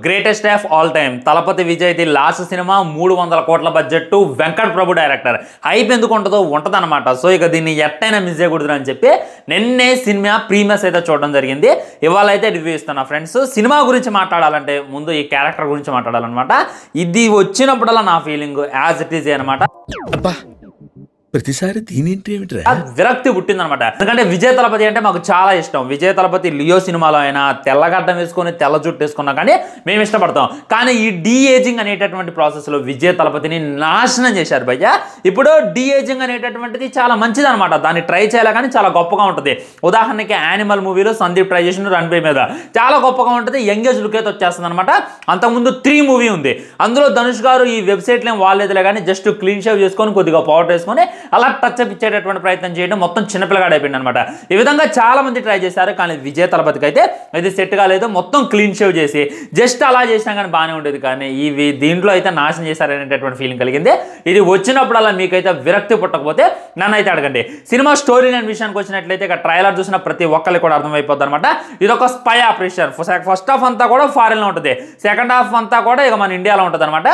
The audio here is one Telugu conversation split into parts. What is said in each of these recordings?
Greatest of all time Thalapathy Vijay the last cinema 300 కోట్ల budget Venkat Prabhu director hype ఎందుకు ఉంటుందో అనమాట. సో ఇక దీన్ని ఎట్టైనా మిస్ చేయకూడదు అని చెప్పి నిన్నే సినిమా ప్రీమియర్స్ అయితే చూడడం జరిగింది. ఇవాళ అయితే రివ్యూ ఇస్తున్నా ఫ్రెండ్స్. సినిమా గురించి మాట్లాడాలంటే ముందు ఈ క్యారెక్టర్ గురించి మాట్లాడాలన్నమాట. ఇది వచ్చినప్పుడల్లా నా ఫీలింగ్ యాజ్ ఇట్ ఈజ్ అనమాట. ప్రతిసారి విరక్తి పుట్టిందనమాట. ఎందుకంటే విజయ్ తలపతి అంటే మాకు చాలా ఇష్టం. విజయ్ తలపతి లియో సినిమాలో అయినా తెల్లగడ్డం వేసుకొని తెల్ల జుట్టు వేసుకున్నా కానీ మేము ఇష్టపడతాం. కానీ ఈ డీ ఏజింగ్ అనేటటువంటి ప్రాసెస్లో విజయ్ తలపతిని నాశనం చేశారు భయ్య. ఇప్పుడు డీ ఏజింగ్ అనేటటువంటిది చాలా మంచిది అనమాట. దాన్ని ట్రై చేయాలి కానీ చాలా గొప్పగా ఉంటుంది. ఉదాహరణకి యానిమల్ మూవీలో సందీప్ ట్రై చేసిన రన్వే మీద చాలా గొప్పగా ఉంటుంది. యంగేజ్ లుక్ అయితే వచ్చేస్తుంది అనమాట. అంతకుముందు 3 మూవీ ఉంది. అందులో ధనుష్ గారు ఈ వెబ్సైట్లో ఏం వాడలేదులే కానీ జస్ట్ క్లీన్ షేవ్ చేసుకొని కొద్దిగా పౌడర్ వేసుకొని అలా టచ్ అప్ ఇచ్చేటటువంటి ప్రయత్నం చేయడం మొత్తం చిన్నపిల్లగాడు అయిపోయింది అనమాట. ఈ విధంగా చాలా మంది ట్రై చేశారు. కానీ విజయ్ తలపతికి అయితే ఇది సెట్ కాలేదు. మొత్తం క్లీన్ షేవ్ చేసి జస్ట్ అలా చేసినా కానీ బాగానే ఉండేది. కానీ ఇవి దీంట్లో అయితే నాశనం చేశారనేటటువంటి ఫీలింగ్ కలిగింది. ఇది వచ్చినప్పుడు అలా మీకైతే విరక్తి పుట్టకపోతే నన్ను అయితే అడగండి. సినిమా స్టోరీ లైన్ విషయానికి వచ్చినట్లయితే ఇక ట్రైలర్ చూసిన ప్రతి ఒక్కరికి కూడా అర్థమైపోద్ది అనమాట. ఇది ఒక స్పై ఆపరేషన్. ఫస్ట్ హాఫ్ అంతా కూడా ఫారెన్లో ఉంటుంది. సెకండ్ హాఫ్ అంతా కూడా ఇక మన ఇండియాలో ఉంటుంది అనమాట.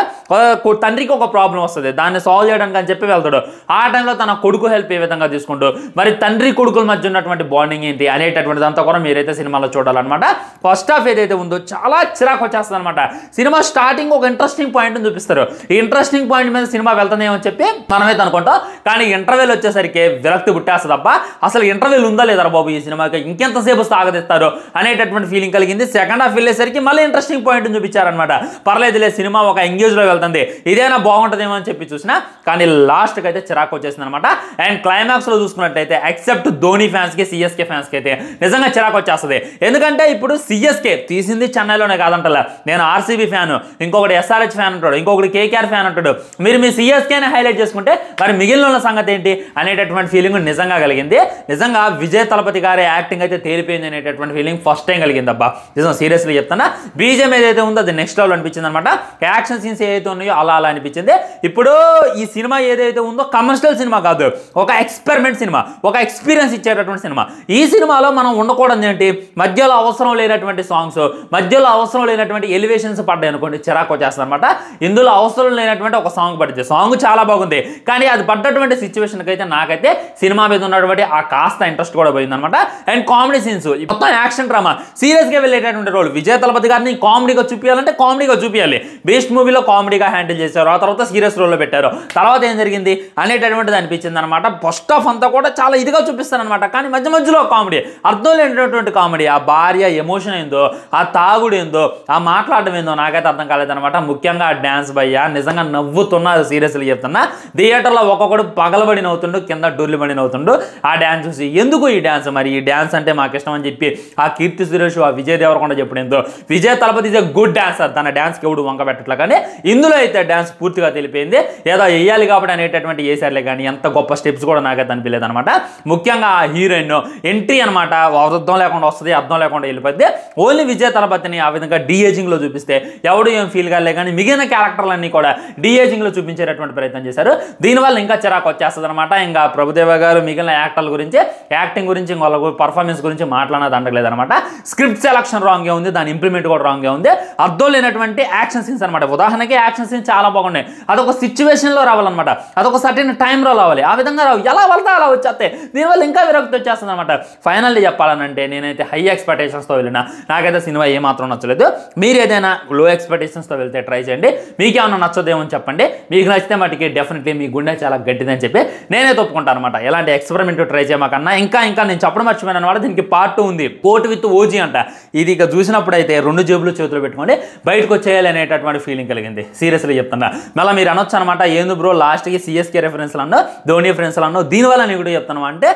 తండ్రికి ఒక ప్రాబ్లం వస్తుంది. దాన్ని సాల్వ్ చేయడానికి అని చెప్పి వెళ్తాడు. ఆ టైంలో తన కొడుకు హెల్ప్ ఏ విధంగా తీసుకుంటూ మరి తండ్రి కొడుకుల మధ్య ఉన్నటువంటి బాండింగ్ ఏంటి అనేటటువంటిది అంతా కూడా మీరైతే సినిమాలో చూడాలన్నమాట. ఫస్ట్ హాఫ్ ఏదైతే ఉందో చాలా చిరాకు వచ్చేస్తుంది అనమాట. సినిమా స్టార్టింగ్ ఒక ఇంట్రెస్టింగ్ పాయింట్ చూపిస్తారు. ఈ ఇంట్రెస్టింగ్ పాయింట్ మీద సినిమా వెళ్తుందేమో అని చెప్పి మనమైతే అనుకుంటాం. కానీ ఇంటర్వెల్ వచ్చేసరికి విరక్తి పుట్టేస్తుంది. అబ్బా అసలు ఇంటర్వెల్ ఉందా లేదా బాబు ఈ సినిమాకి, ఇంకెంతసేపు సాగదిస్తారు అనేటటువంటి ఫీలింగ్ కలిగింది. సెకండ్ హాఫ్ వెళ్ళేసరికి మళ్ళీ ఇంట్రెస్టింగ్ పాయింట్ చూపించారనమాట. పర్లేదులే సినిమా ఒక ఎంగేజ్లో వెళ్తుంది, ఇదేనా బాగుంటుందేమో అని చెప్పి చూసినా కానీ లాస్ట్కి అయితే చిరాకు వచ్చేసింది అనమాట. అండ్ క్లైమాక్స్ లో చూసుకున్నట్టయితే ఎక్సెప్ట్ ధోని ఫ్యాన్స్ కి సిఎస్కే ఫ్యాన్స్ కి అయితే నిజంగా చిరాకు వచ్చేస్తుంది. ఎందుకంటే ఇప్పుడు సిఎస్కే తీసింది చెన్నైలోనే కాదంటలా. నేను ఆర్సీబీ ఫ్యాన్, ఇంకొకటి ఎస్ఆర్హెచ్ ఫ్యాన్ అంటాడు, ఇంకొకటి కేకేఆర్ ఫ్యాన్ అంటాడు. మీరు మీ సిఎస్కేని హైలైట్ చేసుకుంటే మరి మిగిలిన సంగతి ఏంటి అనేటటువంటి ఫీలింగ్ నిజంగా కలిగింది. నిజంగా విజయ్ తలపతి గారి యాక్టింగ్ అయితే తేలిపోయింది అనేటటువంటి ఫీలింగ్ ఫస్ట్ టైం కలిగింది. అబ్బా నిజం సీరియస్లీ చెప్తానా. బీజం ఏదైతే ఉందో అది నెక్స్ట్ లెవెల్ అనిపించింది అనమాట. యాక్షన్ సీన్స్ ఏదైతే ఉన్నాయో అలా అనిపించింది. ఇప్పుడు ఈ సినిమా ఏదైతే ఉందో కమర్షియల్ సినిమా కాదు, ఒక ఎక్స్పెరిమెంట్ సినిమా, ఒక ఎక్స్పీరియన్స్ ఇచ్చేటటువంటి సినిమా. ఈ సినిమాలో మనం ఉండకూడదు ఏంటి, మధ్యలో అవసరం లేనటువంటి సాంగ్స్, మధ్యలో అవసరం లేనటువంటి ఎలివేషన్స్ పడ్డాయి అనుకోండి చిరాకు వచ్చేస్తుంది అనమాట. ఇందులో అవసరం లేనటువంటి ఒక సాంగ్ పడింది. సాంగ్ చాలా బాగుంది కానీ అది పడ్డటువంటి సిచ్యువేషన్కి అయితే నాకైతే సినిమా మీద ఉన్నటువంటి ఆ కాస్త ఇంట్రెస్ట్ కూడా పోయింది అనమాట. అండ్ కామెడీ సీన్స్ మొత్తం యాక్షన్ డ్రామా సీరియస్గా వెళ్ళేటటువంటి రోల్. విజయ్ తలపతి గారిని కామెడీగా చూపించాలంటే కామెడీగా చూపించాలి. బెస్ట్ మూవీలో కామెడీగా హ్యాండిల్ చేశారు, ఆ తర్వాత సీరియస్ రోల్లో పెట్టారు. తర్వాత ఏం జరిగింది అనేటటువంటిది అనిపించింది అనమాట. ఫస్ట్ ఆఫ్ అంతా కూడా చాలా ఇదిగా చూపిస్తాను అనమాట. కానీ మధ్య మధ్యలో కామెడీ, అర్థం లేనటువంటి కామెడీ. ఆ భార్య ఎమోషన్ ఏందో, ఆ తాగుడు ఏందో, ఆ మాట్లాడడం ఏందో నాకైతే అర్థం కాలేదనమాట. ముఖ్యంగా ఆ డ్యాన్స్ భయ్య నిజంగా నవ్వుతున్నారు. సీరియస్లీ చెప్తున్నా. థియేటర్లో ఒక్కొక్కడు పగలబడి నవ్వుతుండు, కింద డొల్లిబడి నవ్వుతుండు ఆ డ్యాన్స్ చూసి. ఎందుకు ఈ డ్యాన్స్, మరి ఈ డ్యాన్స్ అంటే మాకు ఇష్టం అని చెప్పి ఆ కీర్తి సురేష్, ఆ విజయ్ దేవరకొండ చెప్పడం ఏందో. Vijay Thalapathy is a good dancer, తన డ్యాన్స్కి ఎవడు వంక పెట్టట్లే. కానీ ఇందులో అయితే డ్యాన్స్ పూర్తిగా తెలిపోయింది. ఏదో వేయాలి కాబట్టి అనేటటువంటి వేసారులే కానీ ఎంత గొప్ప స్టెప్స్ కూడా నాకైతే అనిపించలేదు అనమాట. ముఖ్యంగా ఆ హీరోయిన్ ఎంట్రీ అనమాట అర్థం లేకుండా వస్తుంది, అర్థం లేకుండా వెళ్ళిపోద్ది. ఓన్లీ విజయ్ తలపతిని ఆ విధంగా డీఏజింగ్లో చూపిస్తే ఎవడు ఏం ఫీల్ కాలే. కానీ మిగిలిన క్యారెక్టర్లన్నీ కూడా డీఏజింగ్లో చూపించేటటువంటి ప్రయత్నం చేశారు. దీనివల్ల ఇంకా చిరాకు వచ్చేస్తుంది అనమాట. ఇంకా ప్రభుదేవ గారు మిగిలిన యాక్టర్ల గురించి, యాక్టింగ్ గురించి, వాళ్ళ పర్ఫార్మెన్స్ గురించి మాట్లాడేది అంటలేదు అనమాట. స్క్రిప్ట్ సెలక్షన్ రాంగ్గా ఉంది, దాని ఇంప్లిమెంట్ కూడా రాంగ్గా ఉంది. అర్థం లేనటువంటి యాక్షన్ సీన్స్ అనమాట. ఉదాహరణకి యాక్షన్ సీన్స్ చాలా బాగున్నాయి. అదొక సిచ్యువేషన్లో రావాలన్నమాట, అదొక సర్టెన్ టైంలో రావాలి. ఆ విధంగా రావు, ఎలా వెళ్తా అలా వచ్చేస్తే దీనివల్ల ఇంకా విరక్తి వచ్చేస్తుంది అనమాట. ఫైనల్లీ చెప్పాలనంటే నేనైతే హై ఎక్స్పెక్టేషన్స్తో వెళ్ళినా నాకైతే సినిమా ఏమాత్రం నచ్చలేదు. మీరు ఏదైనా లో ఎక్స్పెక్టేషన్స్తో వెళ్తే ట్రై చేయండి. మీకేమన్నా నచ్చదేమో అని చెప్పండి. మీకు నచ్చితే మటుకి డెఫినెట్లీ మీ గుండె చాలా గట్టిదని చెప్పి నేనే ఒప్పుకుంటాను అనమాట. ఎలాంటి ఎక్స్పెరిమెంట్ ట్రై చేయమాకన్నా. ఇంకా నేను చెప్పడం మర్చిపోయాను అనమాట. దీనికి పార్ట్ 2 ఉంది, కోట్ విత్ ఓజీ అంట. ఇది ఇక చూసినప్పుడు అయితే 2 జేబులు చేతులు పెట్టుకొని బయటకు వచ్చేయాలి అనేటటువంటి ఫీలింగ్ కలిగింది. సీరియస్లీ చెప్తున్నా. మళ్ళీ మీరు అనొచ్చు అనమాట, ఏంది బ్రో లాస్ట్కి సిఎస్కే రెఫరెన్స్లు అన్నా, ధోని రెఫరెన్స్లు అన్నా. దీనివల్ల నేను కూడా చెప్తాను అంటే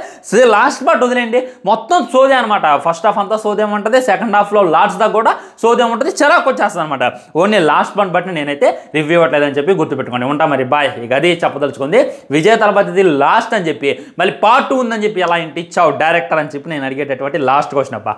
లాస్ట్ పార్ట్ వదిలేండి, మొత్తం సోదే అనమాట. ఫస్ట్ హాఫ్ అంతా సోదేం ఉంటుంది, సెకండ్ హాఫ్లో లాస్ట్ దాకా కూడా సోదేం ఉంటుంది. చిరాకు వచ్చేస్తుంది అనమాట. ఓన్లీ లాస్ట్ పార్ట్ బట్టి నేనైతే రివ్యూ ఇవ్వట్లేదని చెప్పి గుర్తుపెట్టుకోండి. ఉంటా మరి, బాయ్. ఇక అది చెప్పదలుచుకుంది. విజయ్ తలపతిది లాస్ట్ అని చెప్పి మళ్ళీ పార్ట్ 2 ఉందని చెప్పి ఎలా ఇంటి ఇచ్చావు డైరెక్టర్ అని చెప్పి నేను అడిగేటటువంటి లాస్ట్ క్వశ్చన్ అబ్బా.